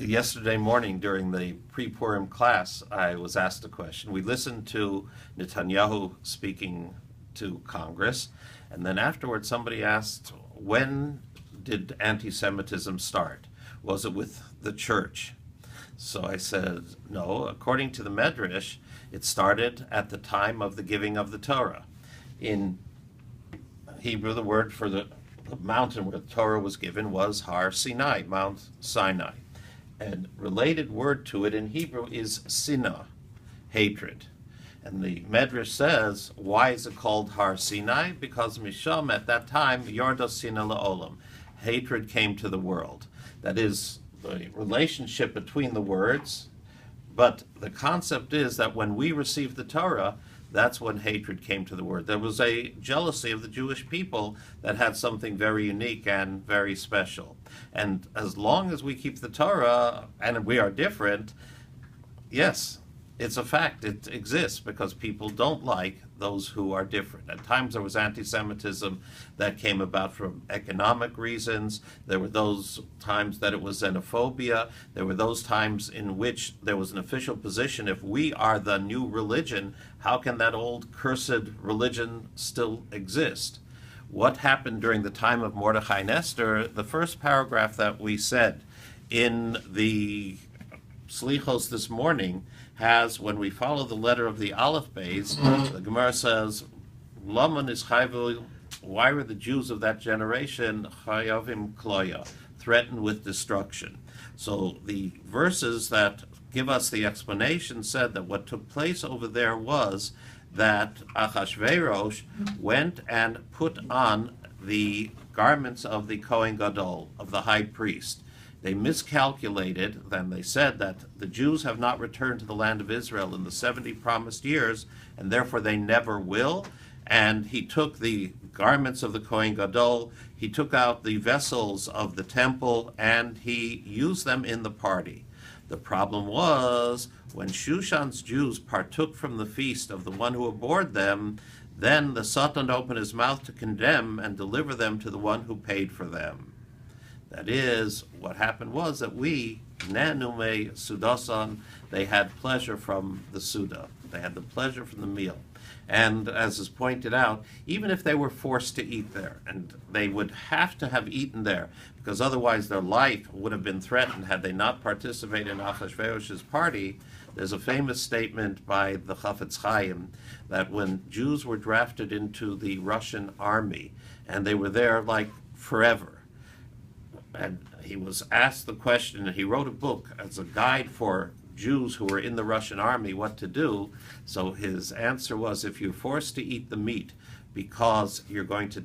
Yesterday morning during the pre-Purim class, I was asked a question. We listened to Netanyahu speaking to Congress, and then afterwards somebody asked, when did anti-Semitism start? Was it with the church? So I said, no, according to the Medrash, it started at the time of the giving of the Torah. In Hebrew, the word for the mountain where the Torah was given was Har Sinai, Mount Sinai. And related word to it in Hebrew is Sinai, hatred. And the Medrash says, why is it called Har Sinai? Because Misham, at that time, Yorda Sina La'olam, hatred came to the world. That is the relationship between the words, but the concept is that when we received the Torah, that's when hatred came to the world. There was a jealousy of the Jewish people that had something very unique and very special. And as long as we keep the Torah, and we are different, yes, it's a fact. It exists because people don't like those who are different. At times there was anti-Semitism that came about from economic reasons. There were those times that it was xenophobia. There were those times in which there was an official position. If we are the new religion, how can that old cursed religion still exist? What happened during the time of Mordechai and Esther, the first paragraph that we said in the Slichos this morning has, when we follow the letter of the Aleph Beis, the Gemara says, Laman is chayvu, why were the Jews of that generation chayavim kloya, threatened with destruction? So the verses that give us the explanation said that what took place over there was that Achashverosh went and put on the garments of the Kohen Gadol, of the high priest. They miscalculated, then they said that the Jews have not returned to the land of Israel in the 70 promised years, and therefore they never will. And he took the garments of the Kohen Gadol, he took out the vessels of the temple, and he used them in the party. The problem was, when Shushan's Jews partook from the feast of the one who abhorred them, then the Satan opened his mouth to condemn and deliver them to the one who paid for them. That is, what happened was that we, Nanume Sudasan, they had pleasure from the Suda. They had the pleasure from the meal. And as is pointed out, even if they were forced to eat there, and they would have to have eaten there, because otherwise their life would have been threatened had they not participated in Achashverosh's party, there's a famous statement by the Chafetz Chaim that when Jews were drafted into the Russian army, and they were there like forever, and he was asked the question, and he wrote a book as a guide for Jews who were in the Russian army what to do. So his answer was, if you're forced to eat the meat because you're going to